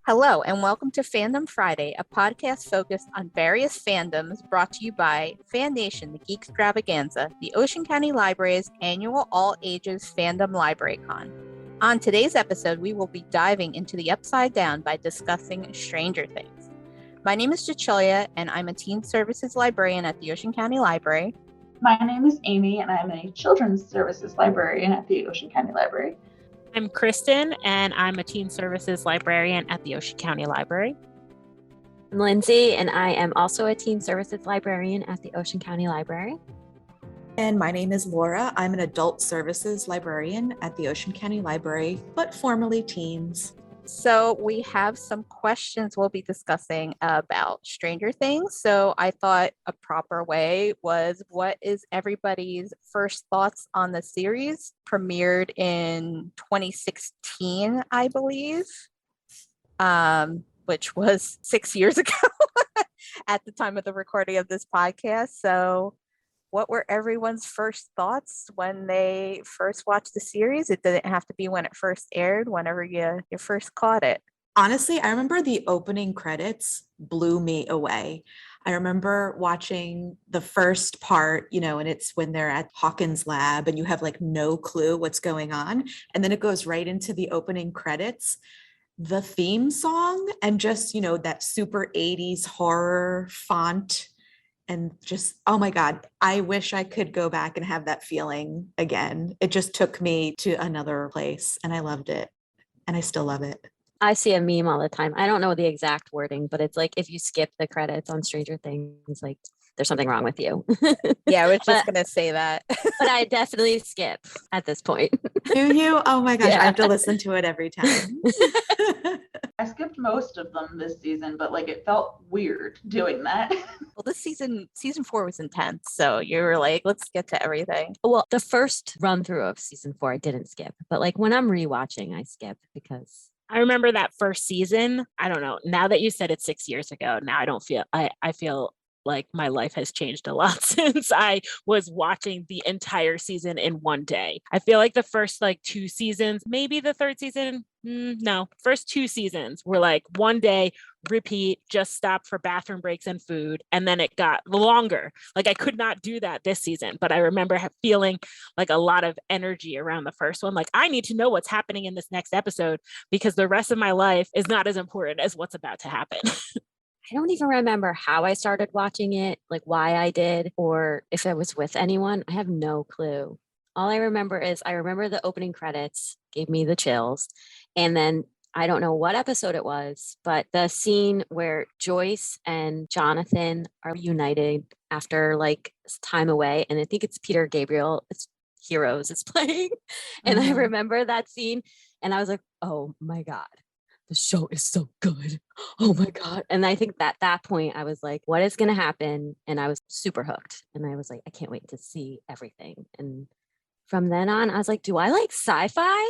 Hello, and welcome to Fandom Friday, a podcast focused on various fandoms brought to you by Fan Nation, the Geek Extravaganza, the Ocean County Library's annual all ages fandom library con. On today's episode, we will be diving into the upside down by discussing Stranger Things. My name is Cecilia, and I'm a teen services librarian at the Ocean County Library. My name is Amy, and I'm a children's services librarian at the Ocean County Library. I'm Kristen, and I'm a teen services librarian at the Ocean County Library. I'm Lindsay, and I am also a teen services librarian at the Ocean County Library. And my name is Laura. I'm an adult services librarian at the Ocean County Library, but formerly teens. So we have some questions we'll be discussing about Stranger Things. So I thought a proper way was, what is everybody's first thoughts on the series? Premiered in 2016, I believe, which was 6 years ago at the time of the recording of this podcast. So what were everyone's first thoughts when they first watched the series? It didn't have to be when it first aired, whenever you first caught it. Honestly, I remember the opening credits blew me away. I remember watching the first part, and it's when they're at Hawkins' lab and you have like no clue what's going on. And then it goes right into the opening credits. The theme song and just, that super 80s horror font. And just, oh my God, I wish I could go back and have that feeling again. It just took me to another place and I loved it. And I still love it. I see a meme all the time. I don't know the exact wording, but it's like if you skip the credits on Stranger Things, like there's something wrong with you. Yeah, I was just going to say that. But I definitely skip at this point. Do you? Oh my gosh, Yeah. I have to listen to it every time. I skipped most of them this season, but it felt weird doing that. Well, this season 4 was intense. So you were like, let's get to everything. Well, the first run through of season 4, I didn't skip. But when I'm rewatching, I skip because I remember that first season. I don't know. Now that you said it 6 years ago, now I feel like my life has changed a lot since I was watching the entire season in one day. I feel like the first 2 seasons, maybe the third season, no, first 2 seasons were one day, repeat, just stop for bathroom breaks and food. And then it got longer. I could not do that this season, but I remember feeling a lot of energy around the first one. I need to know what's happening in this next episode because the rest of my life is not as important as what's about to happen. I don't even remember how I started watching it, why I did, or if I was with anyone. I have no clue. All I remember is the opening credits gave me the chills. And then I don't know what episode it was, but the scene where Joyce and Jonathan are reunited after time away. And I think it's Peter Gabriel, it's Heroes is playing. And I remember that scene and I was like, oh my God. The show is so good. Oh my God. And I think that that point I was like, what is going to happen? And I was super hooked. And I was like, I can't wait to see everything. And from then on, I was like, do I like sci-fi?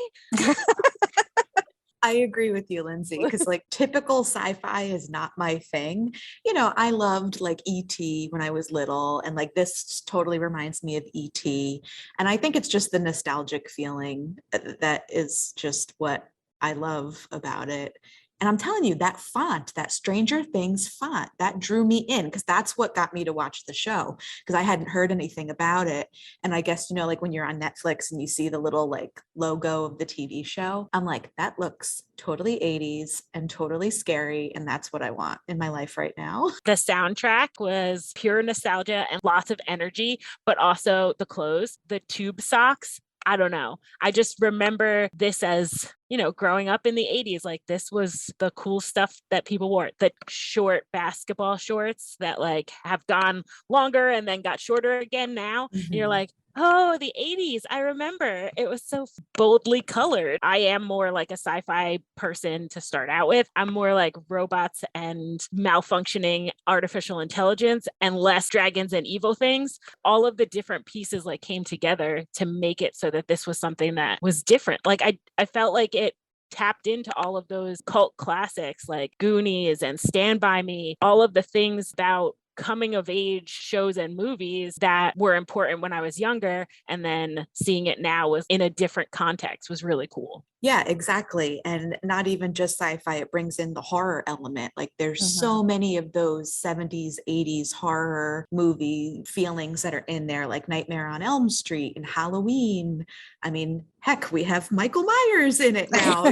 I agree with you, Lindsay, because typical sci-fi is not my thing. I loved E.T. when I was little, and this totally reminds me of E.T. And I think it's just the nostalgic feeling that is just what I love about it. And I'm telling you, that font, that Stranger Things font, that drew me in because that's what got me to watch the show because I hadn't heard anything about it. And I guess, when you're on Netflix and you see the little logo of the TV show, I'm like, that looks totally 80s and totally scary. And that's what I want in my life right now. The soundtrack was pure nostalgia and lots of energy, but also the clothes, the tube socks. I don't know. I just remember this as, growing up in the 80s, this was the cool stuff that people wore. The short basketball shorts that have gone longer and then got shorter again now. And you're like, oh, the 80s. I remember it was so boldly colored. I am more a sci-fi person to start out with. I'm more robots and malfunctioning artificial intelligence and less dragons and evil things. All of the different pieces came together to make it so that this was something that was different. I felt like it tapped into all of those cult classics like Goonies and Stand By Me, all of the things about coming of age shows and movies that were important when I was younger, and then seeing it now was in a different context was really cool. Yeah, exactly. And not even just sci-fi, it brings in the horror element. Like there's so many of those 70s, 80s horror movie feelings that are in there, like Nightmare on Elm Street and Halloween. I mean, heck, we have Michael Myers in it now,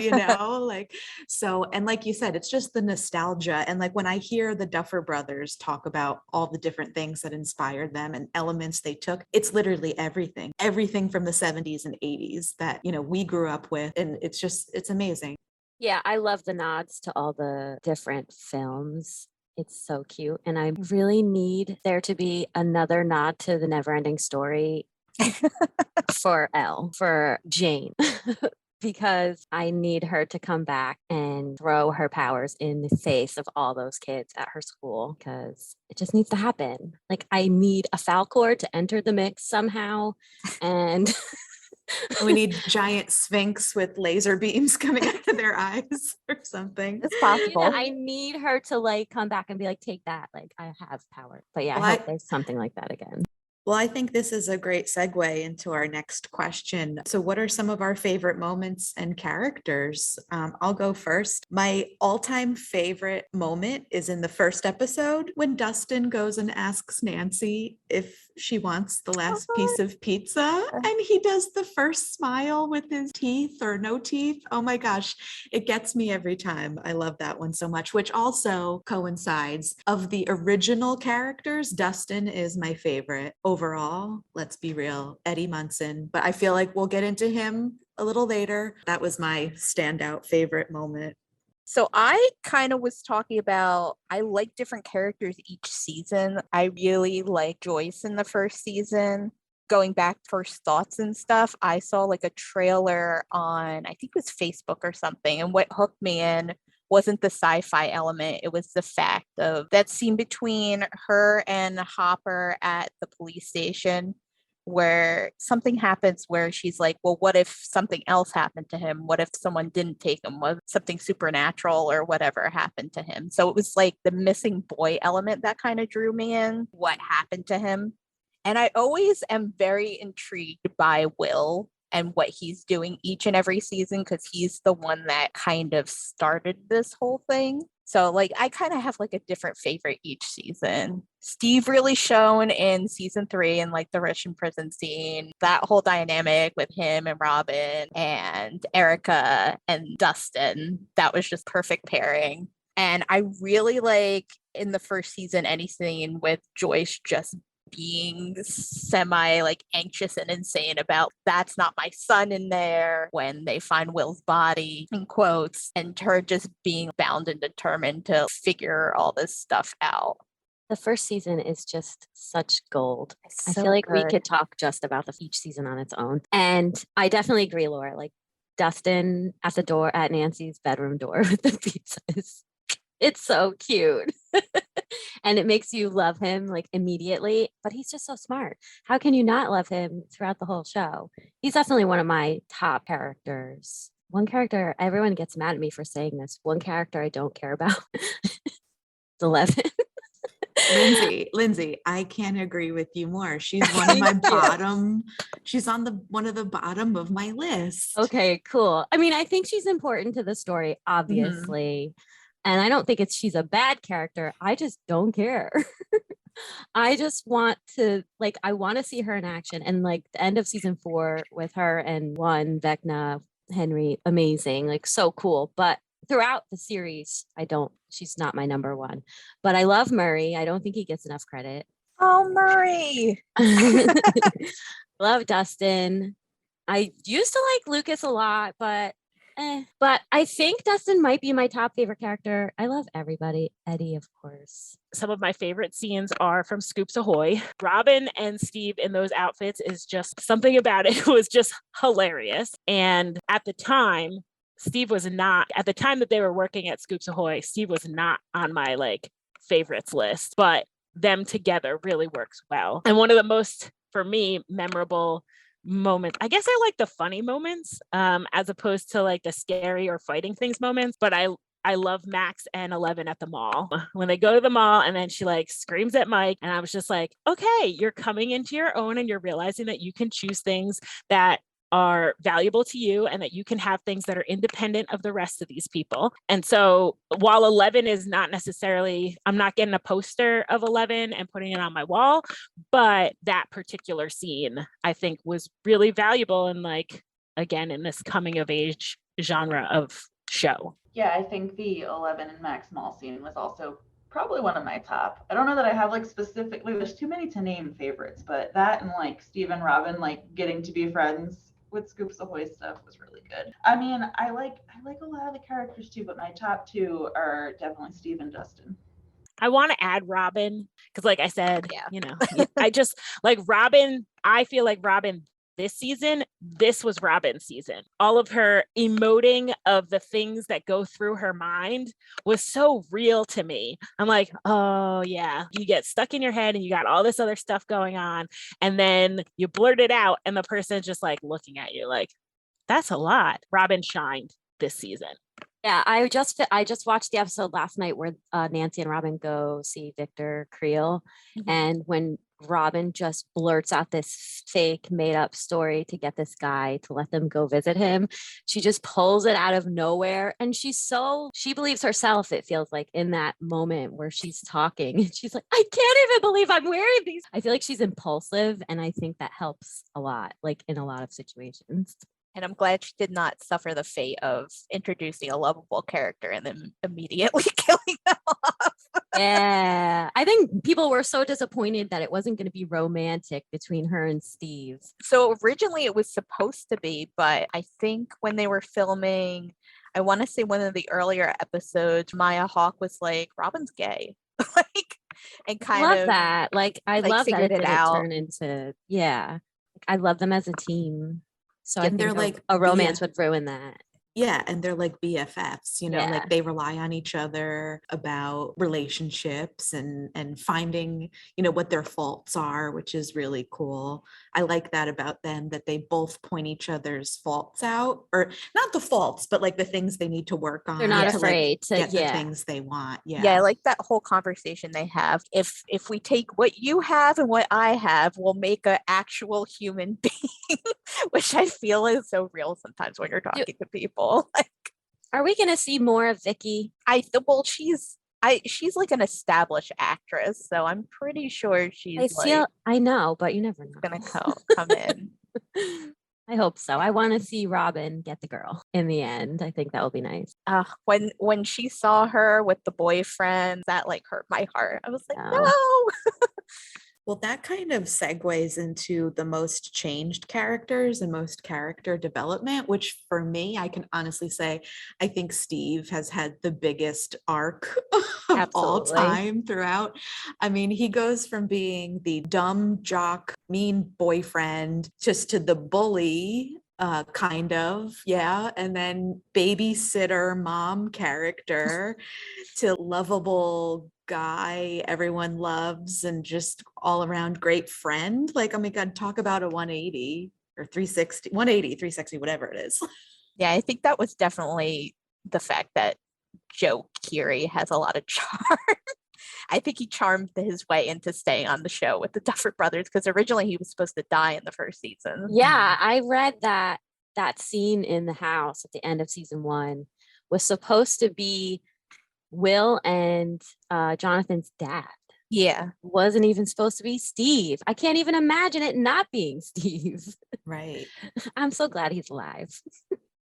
like so. And like you said, it's just the nostalgia. And like when I hear the Duffer Brothers talk about all the different things that inspired them and elements they took, it's literally everything from the 70s and 80s that, we grew up with. And it's amazing. Yeah, I love the nods to all the different films. It's so cute. And I really need there to be another nod to the Neverending Story for Jane. Because I need her to come back and throw her powers in the face of all those kids at her school, because it just needs to happen. Like, I need a Falcor to enter the mix somehow. And we need giant sphinx with laser beams coming out of their eyes or something. It's possible. I need her to like come back and be like, take that. Like, I have power. But yeah, I hope there's something like that again. Well, I think this is a great segue into our next question. So what are some of our favorite moments and characters? I'll go first. My all-time favorite moment is in the first episode when Dustin goes and asks Nancy if she wants the last piece of pizza, and he does the first smile with his teeth or no teeth. Oh my gosh, it gets me every time. I love that one so much, which also coincides of the original characters. Dustin is my favorite overall. Let's be real, Eddie Munson, but I feel like we'll get into him a little later. That was my standout favorite moment. So I kind of was talking about, I like different characters each season. I really like Joyce in the first season. Going back first thoughts and stuff, I saw like a trailer on, I think it was Facebook or something. And what hooked me in wasn't the sci-fi element. It was the fact of that scene between her and Hopper at the police station, where something happens where she's like, well, what if something else happened to him? What if someone didn't take him? What something supernatural or whatever happened to him? So it was like the missing boy element that kind of drew me in, what happened to him. And I always am very intrigued by Will and what he's doing each and every season, because he's the one that kind of started this whole thing. So like I kind of have like a different favorite each season. Steve really shone in season 3 and like the Russian prison scene, that whole dynamic with him and Robin and Erica and Dustin. That was just perfect pairing. And I really like in the first season any scene with Joyce just being semi like anxious and insane about that's not my son in there when they find Will's body, in quotes, and her just being bound and determined to figure all this stuff out. The first season is just such gold. I So feel like we good. could talk just about each season on its own. And I definitely agree, Laura. Like Dustin at the door, at Nancy's bedroom door with the pizzas. It's so cute. And it makes you love him like immediately, but he's just so smart. How can you not love him throughout the whole show? He's definitely one of my top characters. One character, everyone gets mad at me for saying this. One character I don't care about. 11. Lindsay, I can't agree with you more. She's one of my bottom. She's on one of the bottom of my list. Okay, cool. I mean, I think she's important to the story, obviously. And I don't think she's a bad character. I just don't care. I just want to, like, I want to see her in action. And like the end of season 4 with her and Vecna, Henry, amazing, like so cool. But throughout the series, she's not my number one. But I love Murray. I don't think he gets enough credit. Oh, Murray. Love Dustin. I used to like Lucas a lot, but I think Dustin might be my top favorite character. I love everybody. Eddie, of course. Some of my favorite scenes are from Scoops Ahoy. Robin and Steve in those outfits is just something about it was just hilarious. And at the time, Steve was not, at the time that they were working at Scoops Ahoy, Steve was not on my like favorites list, but them together really works well. And one of the most, for me, memorable moments, I guess I like the funny moments as opposed to like the scary or fighting things moments, but I love Max and 11 at the mall when they go to the mall and then she like screams at Mike, and I was just like, okay, you're coming into your own and you're realizing that you can choose things that are valuable to you and that you can have things that are independent of the rest of these people. And so while 11 is not necessarily, I'm not getting a poster of 11 and putting it on my wall, but that particular scene I think was really valuable and like, again, in this coming of age genre of show. Yeah, I think the 11 and Max Mall scene was also probably one of my top. I don't know that I have like specifically, there's too many to name favorites, but that and like Steve and Robin like getting to be friends with Scoops Ahoy stuff was really good. I mean, I like a lot of the characters too, but my top two are definitely Steve and Justin. I want to add Robin because, like I said, Yeah. you know, I just like Robin. I feel like Robin this season, this was Robin's season. All of her emoting of the things that go through her mind was so real to me. I'm like, oh yeah, you get stuck in your head and you got all this other stuff going on. And then you blurt it out and the person's just like looking at you like, that's a lot. Robin shined this season. Yeah, I just watched the episode last night where Nancy and Robin go see Victor Creel, and when Robin just blurts out this fake made up story to get this guy to let them go visit him, she just pulls it out of nowhere, and she believes herself, it feels like, in that moment where she's talking and she's like, I can't even believe I'm wearing these. I feel like she's impulsive, and I think that helps a lot, like in a lot of situations. And I'm glad she did not suffer the fate of introducing a lovable character and then immediately killing them off. Yeah, I think people were so disappointed that it wasn't going to be romantic between her and Steve. So originally it was supposed to be, but I think when they were filming, I want to say one of the earlier episodes, Maya Hawke was like, Robin's gay. Like, and kind love of that. Like, I love that figured it it didn't out. turn into, yeah. I love them as a team. So I And think they're like a romance would ruin that. Yeah, and they're like BFFs, you know, Yeah. like they rely on each other about relationships and finding, you know, what their faults are, which is really cool. I like that about them, that they both point each other's faults out, or not the faults, but like the things they need to work on. They're not to, like, afraid to, get the yeah. things they want. Yeah, I like that whole conversation they have. If we take what you have and what I have, we'll make an actual human being, which I feel is so real sometimes when you're talking to people. Like, Are we going to see more of Vicky? she's like an established actress, so I'm pretty sure she's I know, but you never know. gonna come in. I hope so. I want to see Robin get the girl in the end. I think that will be nice. When she saw her with the boyfriend, that like hurt my heart. I was like, Oh. no. Well, that kind of segues into the most changed characters and most character development, which for me, I can honestly say, I think Steve has had the biggest arc of all time throughout. I mean, he goes from being the dumb jock, mean boyfriend, just to the bully, kind of, yeah, and then babysitter mom character to lovable guy everyone loves and just all around great friend. Like, oh my God, talk about a 180 or 360, 180, 360, whatever it is. Yeah, I think that was definitely the fact that Joe Keery has a lot of charm. I think he charmed his way into staying on the show with the Duffer Brothers, because originally he was supposed to die in the first season. Yeah, I read that scene in the house at the end of season 1 was supposed to be Will and Jonathan's dad. Yeah. Wasn't even supposed to be Steve. I can't even imagine it not being Steve. Right. I'm so glad he's alive.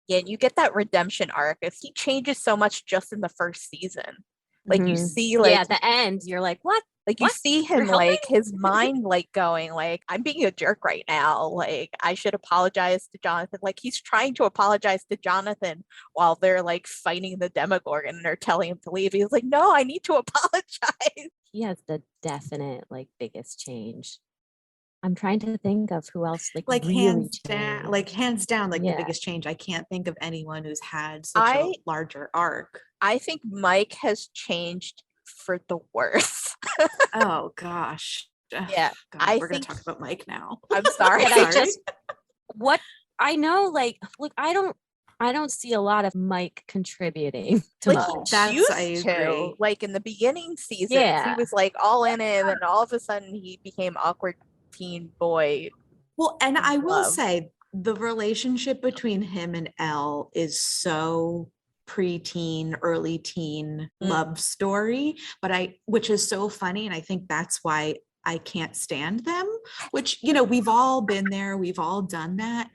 Yeah, and you get that redemption arc. If he changes so much just in the first season. Like you see, like, at the end, you're like, what? Like you see him, Really? like his mind, like going, like, I'm being a jerk right now. Like I should apologize to Jonathan. Like he's trying to apologize to Jonathan while they're like fighting the Demogorgon and they're telling him to leave. He's like, no, I need to apologize. He has the definite, like, biggest change. I'm trying to think of who else, like really hands down, changed. the biggest change. I can't think of anyone who's had such a larger arc. I think Mike has changed for the worse. Oh gosh. Yeah. God, we're gonna talk about Mike now. I'm sorry. I know, like, look, I don't see a lot of Mike contributing to like much. I agree. Like in the beginning seasons, he was like all in it, and all of a sudden he became awkward teen boy. Well, and I will love. say The relationship between him and Elle is so preteen, early teen love story, which is so funny. And I think that's why I can't stand them, which, we've all been there. We've all done that.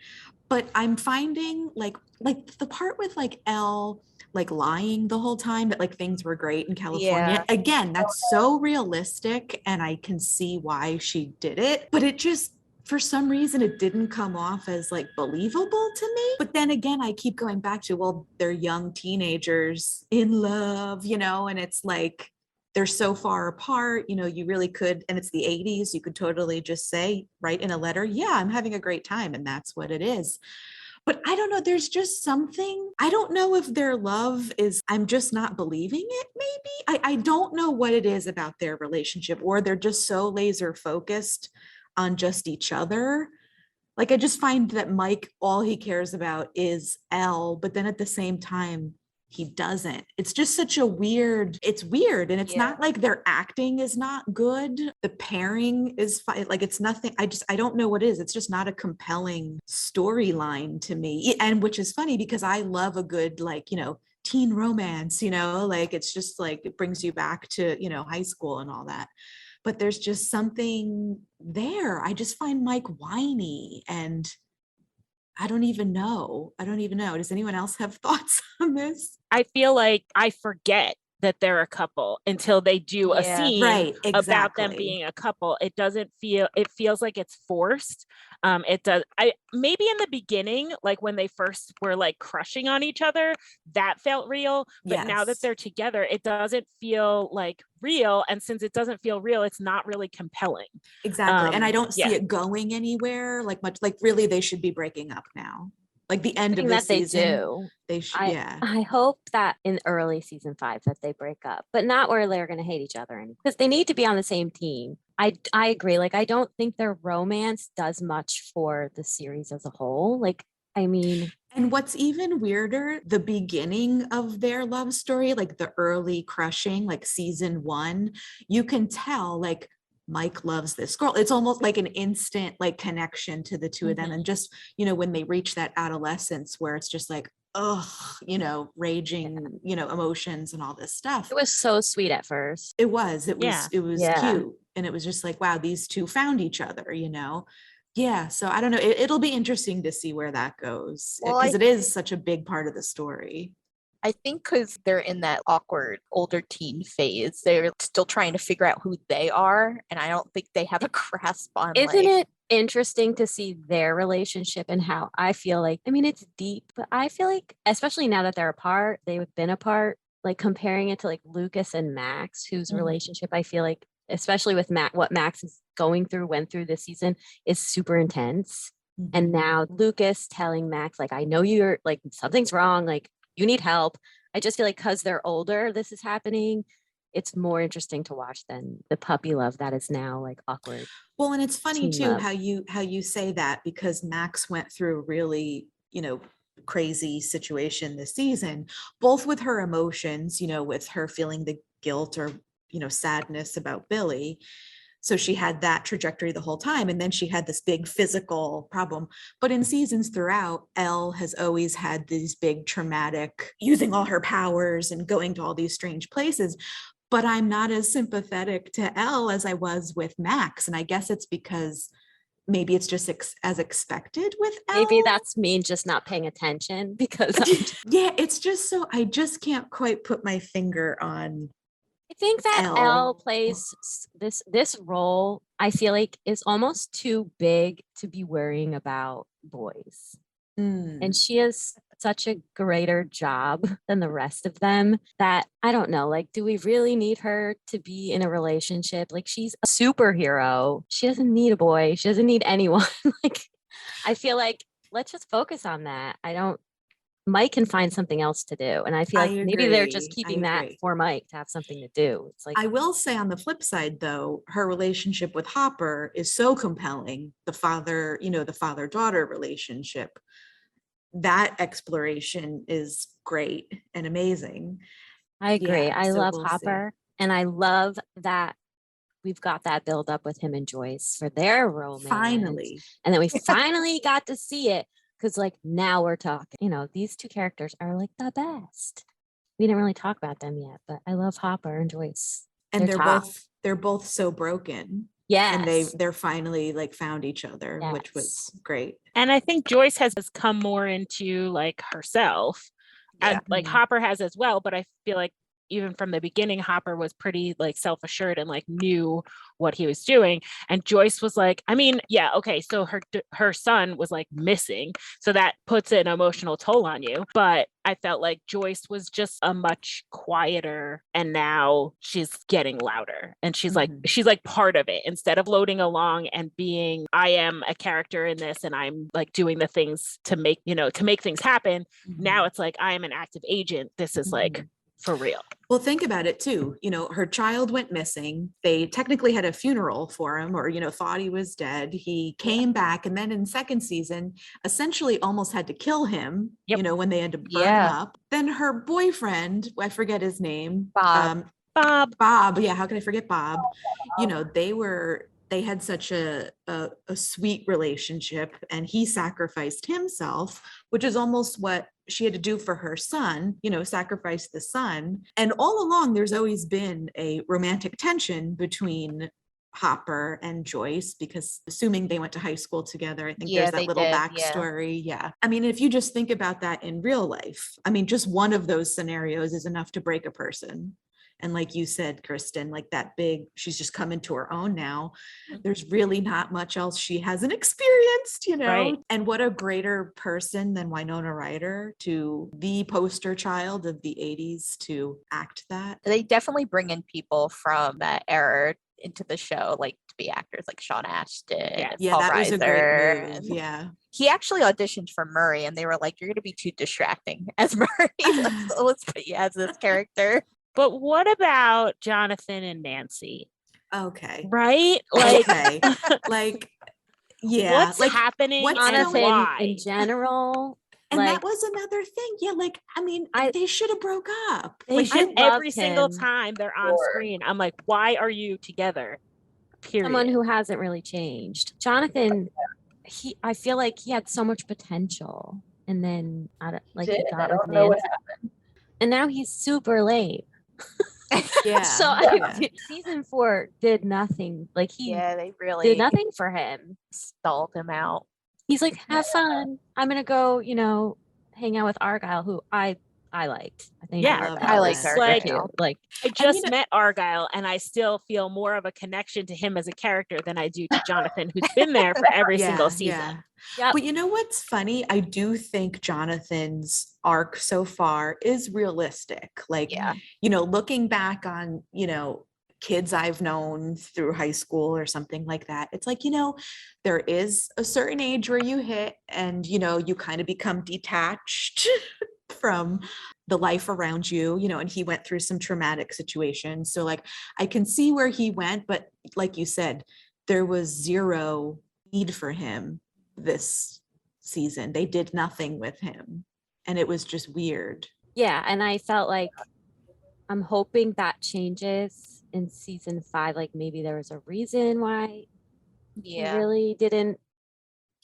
But I'm finding like the part with like Elle, like lying the whole time that like things were great in California. Yeah. Again, that's so realistic and I can see why she did it, but it just, for some reason, it didn't come off as like believable to me. But then again, I keep going back to, well, they're young teenagers in love, and it's like they're so far apart, you really could, and it's the 80s, you could totally just say, write in a letter, yeah, I'm having a great time, and that's what it is. But I don't know, there's just something, I don't know if their love is, I'm just not believing it, maybe. I don't know what it is about their relationship, or they're just so laser focused on just each other. Like, I just find that Mike, all he cares about is Elle, but then at the same time, he doesn't. It's just such a weird, it's weird. And it's Yeah. not like their acting is not good. The pairing is fine. Like, it's nothing. I don't know what it is. It's just not a compelling storyline to me. And which is funny because I love a good, like, teen romance, like it's just like, it brings you back to, high school and all that. But there's just something there. I just find Mike whiny and I don't even know. Does anyone else have thoughts on this? I feel like I forget that they're a couple until they do a Yeah. scene Right, about them exactly. being a couple. It feels like it's forced. It does. Maybe in the beginning, like when they first were like crushing on each other, that felt real. But now that Yes. they're together, it doesn't feel like real. And since it doesn't feel real, it's not really compelling. Exactly. And I don't see yeah. it going anywhere like much, like really they should be breaking up now. Like the end of the that they season. do. They should, yeah. I hope that in early season 5 that they break up, but not where they're going to hate each other anymore, because they need to be on the same team. I agree. Like, I don't think their romance does much for the series as a whole. Like, I mean, And what's even weirder, the beginning of their love story, like the early crushing, like season 1, you can tell like Mike loves this girl. It's almost like an instant like connection to the two of them. And just, when they reach that adolescence where it's just like, raging, emotions and all this stuff. it was so sweet at first. It was Yeah. cute. And it was just like, wow, these two found each other, Yeah. So I don't know. It'll be interesting to see where that goes Well, because it is such a big part of the story. I think because they're in that awkward older teen phase, they're still trying to figure out who they are. And I don't think they have a grasp on Isn't it interesting to see their relationship and how I feel like, I mean, it's deep, but I feel like, especially now that they're apart, they've been apart, like comparing it to like Lucas and Max, whose Mhm. relationship I feel like, especially with what Max is went through this season, is super intense. And now Lucas telling Max, like, I know you're like, something's wrong, like, you need help. I just feel like because they're older, this is happening. It's more interesting to watch than the puppy love that is now like awkward. Well, and it's funny Teen too love. how you say that because Max went through a really, crazy situation this season, both with her emotions, with her feeling the guilt or, sadness about Billy. So she had that trajectory the whole time. And then she had this big physical problem. But in seasons throughout, Elle has always had these big traumatic, using all her powers and going to all these strange places. But I'm not as sympathetic to Elle as I was with Max. And I guess it's because maybe it's just as expected with Elle. Maybe that's me just not paying attention because Yeah, it's just so, I just can't quite put my finger on. I think that Elle. Elle plays this role, I feel like, is almost too big to be worrying about boys. And she has such a greater job than the rest of them that I don't know, like, do we really need her to be in a relationship? Like, she's a superhero. She doesn't need a boy. She doesn't need anyone. Like, I feel like let's just focus on that. Mike can find something else to do. And I feel like maybe they're just keeping that for Mike to have something to do. It's like, I will say on the flip side, though, her relationship with Hopper is so compelling. The father-daughter relationship, that exploration is great and amazing. I agree. Yeah, I so love we'll see. Hopper. And I love that we've got that build up with him and Joyce for their romance. Finally. And then we finally got to see it because like now we're talking. You know, these two characters are like the best. We didn't really talk about them yet, but I love Hopper and Joyce. And They're top. they're both so broken. Yes. And they're finally like found each other, which was great. And I think Joyce has come more into like herself, as like Hopper has as well. But I feel like even from the beginning, Hopper was pretty like self-assured and like knew what he was doing. And Joyce was like, I mean, yeah, okay, so her son was like missing. So that puts an emotional toll on you. But I felt like Joyce was just a much quieter, and now she's getting louder. And she's like part of it instead of floating along and being, I am a character in this and I'm like doing the things to make things happen. Now it's like I am an active agent. This is like for real. Well, think about it too. You know, her child went missing. They technically had a funeral for him, or, you know, thought he was dead. He came back, and then in second season, essentially almost had to kill him, you know, when they had to burn him up. Then her boyfriend, I forget his name. Bob. Bob. Yeah. How can I forget Bob? You know, they had such a sweet relationship, and he sacrificed himself, which is almost what she had to do for her son, you know, sacrifice the son. And all along, there's always been a romantic tension between Hopper and Joyce, because assuming they went to high school together, I think there's that little backstory. Yeah. I mean, if you just think about that in real life, I mean, just one of those scenarios is enough to break a person. And like you said, Kristen, like that big, she's just come into her own now. There's really not much else she hasn't experienced, you know? Right. And what a greater person than Winona Ryder, to the poster child of the 80s, to act that. They definitely bring in people from that era into the show, like to be actors like Sean Ashton. And Paul that was a great Reiser. move. Yeah. He actually auditioned for Murray, and they were like, you're going to be too distracting as Murray. let's put you as this character. But what about Jonathan and Nancy? Okay. Right? Like, okay. Like, yeah. What's like, happening what's and Jonathan why? in general. And like, that was another thing. Yeah, like, I mean, they should have broke up. They Like, should I every loved single him. time they're on screen. I'm like, why are you together? Period. someone who hasn't really changed. Jonathan, I feel like he had so much potential, and then he got with Nancy, and now he's super lame. yeah. So season 4 did nothing. Like they really did nothing for him. stalled him out. He's like, have fun. I'm gonna go, you know, hang out with Argyle, who I liked. I think I liked was Argyle. cute. Like, I just met Argyle, and I still feel more of a connection to him as a character than I do to Jonathan, who's been there for every single season. yeah. But you know what's funny? I do think Jonathan's arc so far is realistic. Like, you know, looking back on, you know, kids I've known through high school or something like that, it's like, you know, there is a certain age where you hit and, you know, you kind of become detached from the life around you, you know, and he went through some traumatic situations. So like, I can see where he went, but like you said, there was zero need for him this season. They did nothing with him, and it was just weird. Yeah, and I felt like I'm hoping that changes in season 5. Like maybe there was a reason why he really didn't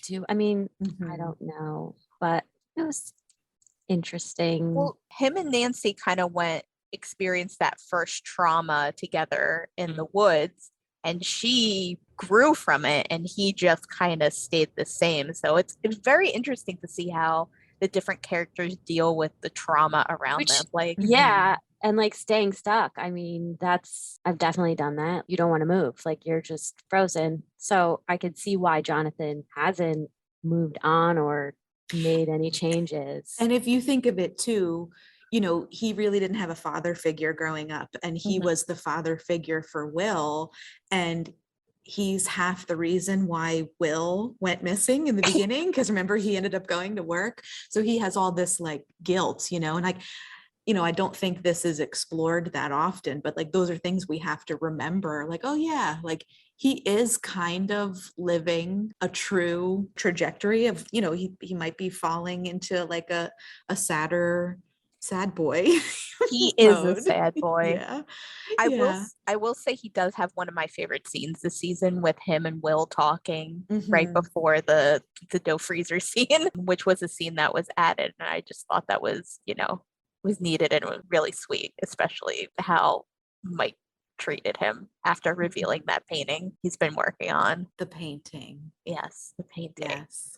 do. I mean, I don't know, but it was interesting. Well, him and Nancy kind of experienced that first trauma together in the woods, and she grew from it, and he just kind of stayed the same. So it's very interesting to see how the different characters deal with the trauma around them. Like, and like staying stuck. I mean, I've definitely done that. You don't want to move, like you're just frozen. So I could see why Jonathan hasn't moved on or made any changes. And if you think of it too, you know, he really didn't have a father figure growing up, and he was the father figure for Will, and he's half the reason why Will went missing in the beginning, because remember, he ended up going to work. So he has all this like guilt, you know, and like, you know, I don't think this is explored that often, but like those are things we have to remember, like, oh yeah, like he is kind of living a true trajectory of, you know, he might be falling into like a sadder sad boy. He is a mode. sad boy. Yeah. I will say he does have one of my favorite scenes this season with him and Will talking right Mhm. before the dough freezer scene, which was a scene that was added. And I just thought that was, was needed and it was really sweet, especially how Mike treated him after revealing that painting he's been working on. The painting. Yes, the painting. Yes.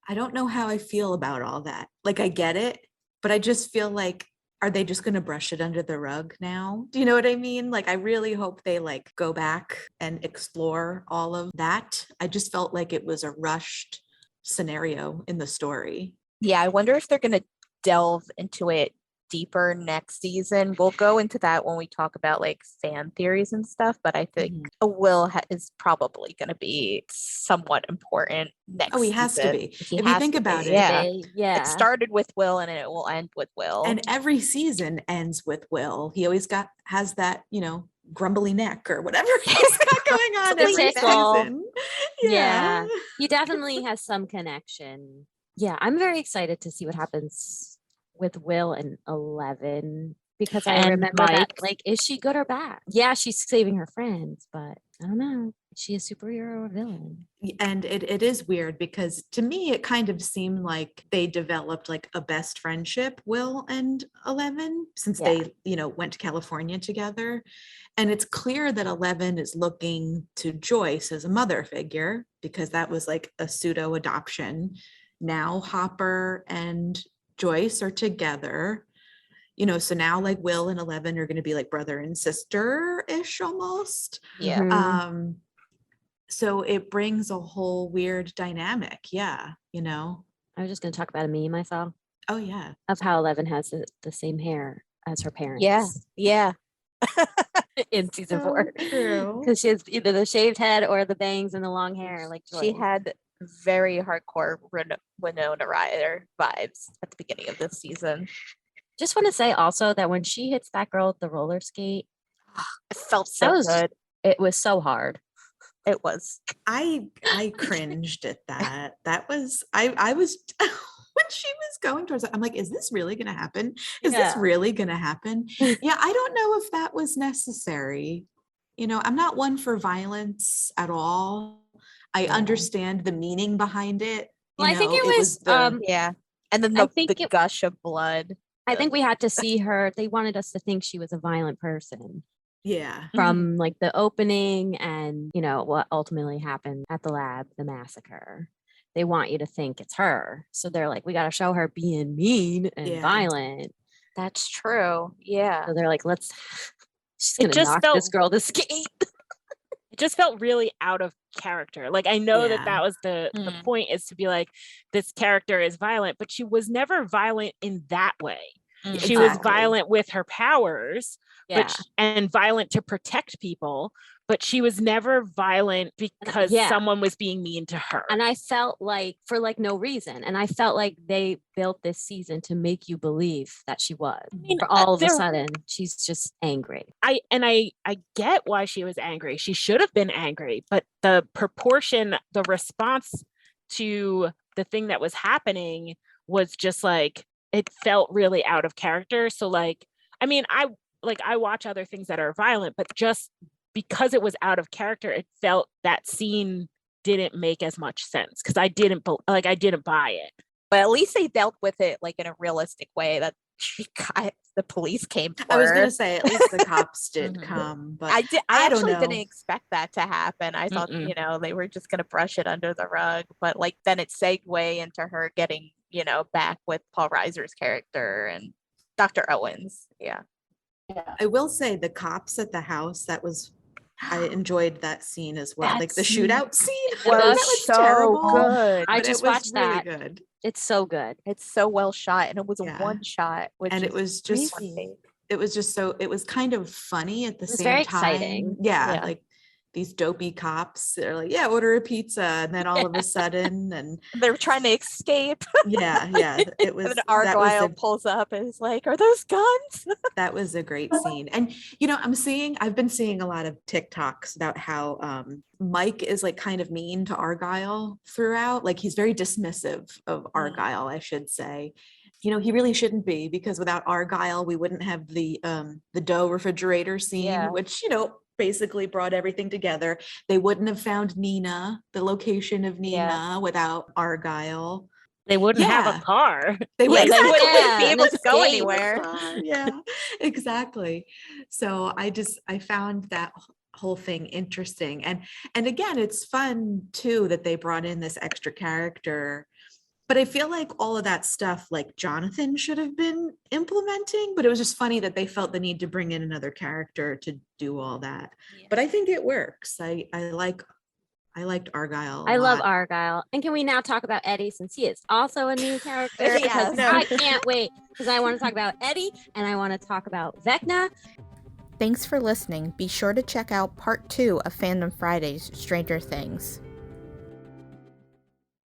I don't know how I feel about all that. Like, I get it, but I just feel like, are they just going to brush it under the rug now? Do you know what I mean? Like, I really hope they like go back and explore all of that. I just felt like it was a rushed scenario in the story. Yeah, I wonder if they're going to delve into it deeper next season. We'll go into that when we talk about like fan theories and stuff, but I think Mhm. a Will is probably going to be somewhat important next Oh, he has to season. be. He If you has think to about be, it, yeah. Yeah. It started with Will and it will end with Will. And every season ends with Will. He always has that, grumbly neck or whatever he's got going on The every tickle. season. Yeah. He definitely has some connection. Yeah, I'm very excited to see what happens with Will and 11 because I And remember that, Mike. like, is she good or bad? Yeah, she's saving her friends, but I don't know. Is she a superhero or villain? And it is weird because to me it kind of seemed like they developed like a best friendship, Will and 11, since Yeah. they went to California together. And it's clear that 11 is looking to Joyce as a mother figure because that was like a pseudo adoption. Now Hopper and Joyce are together, so now like Will and 11 are going to be like brother and sister-ish almost. Yeah. Mhm. So it brings a whole weird dynamic. Yeah. I was just going to talk about a meme I saw Oh, yeah. of how 11 has the same hair as her parents. Yeah. Yeah. In season 4. True. Because she has either the shaved head or the bangs and the long hair, like She Joyce. had very hardcore Winona Ryder vibes at the beginning of this season. Just want to say also that when she hits that girl with the roller skate, It felt so good. it was so hard. It was. I cringed at that. That was, I was, when she was going towards it, I'm like, is this really going to happen? Is this Yeah. really going to happen? Yeah. I don't know if that was necessary. I'm not one for violence at all. I Yeah. understand the meaning behind it. Well, I think it was Yeah. And then I the think gush of blood. I think we had to see her. They wanted us to think she was a violent person yeah. from like the opening and, what ultimately happened at the lab, the massacre. They want you to think it's her. So they're like, we got to show her being mean and Yeah. violent. That's true. Yeah. So they're like, she's It going to just knock felt- this girl to skate. It just felt really out of character. Like, I know Yeah. that was the point, is to be like, this character is violent, but she was never violent in that way. She was Exactly. violent with her powers, Yeah. and violent to protect people, but she was never violent because Yeah. someone was being mean to her. And I felt like for like no reason. And I felt like they built this season to make you believe that she was. mean, For all of a there- sudden, she's just angry. I get why she was angry. She should have been angry, but the response to the thing that was happening was just like, it felt really out of character. So like, I mean, I watch other things that are violent, but just because it was out of character, it felt that scene didn't make as much sense because I didn't buy it. But at least they dealt with it like in a realistic way that the police came for I was going her. to say, at least the cops did Mhm. come, but I I don't actually know. didn't expect that to happen. I thought, Mm-mm. they were just going to brush it under the rug, but like then it segued into her getting, back with Paul Reiser's character and Dr. Owens. Yeah. Yeah. I will say the cops at the house, I enjoyed that scene as well. That Like the scene shootout scene. Was that was so terrible. good. I but just it was watched really that. good. It's so good. It's so well shot, and it was a Yeah. one shot, which And it is was just crazy. it was just so it was kind of funny at the was same very time. exciting. Yeah, Yeah. like these dopey cops, they're like, yeah, order a pizza, and then all of a sudden, and They're trying to escape, yeah, it was and then that Argyle was pulls up and is like, "Are those guns?" that was a great scene. And I've been seeing a lot of TikToks about how Mike is like kind of mean to Argyle throughout. Like he's very dismissive of Argyle, I should say. he really shouldn't be, because without Argyle, we wouldn't have the dough refrigerator scene, Yeah. which, basically brought everything together. They wouldn't have found Nina, the location of Nina, without Argyle. They wouldn't have Yeah. a car. They Yeah, would they wouldn't Yeah, be an able to go escape. anywhere. Yeah, exactly. So I found that whole thing interesting. And again, it's fun too that they brought in this extra character. But I feel like all of that stuff, like Jonathan should have been implementing, but it was just funny that they felt the need to bring in another character to do all that. But I think it works. I liked Argyle. I love Argyle. And can we now talk about Eddie, since he is also a new character? Yes. Because I can't wait, because I want to talk about Eddie and I want to talk about Vecna. Thanks for listening. Be sure to check out part 2 of Fandom Fridays Stranger Things.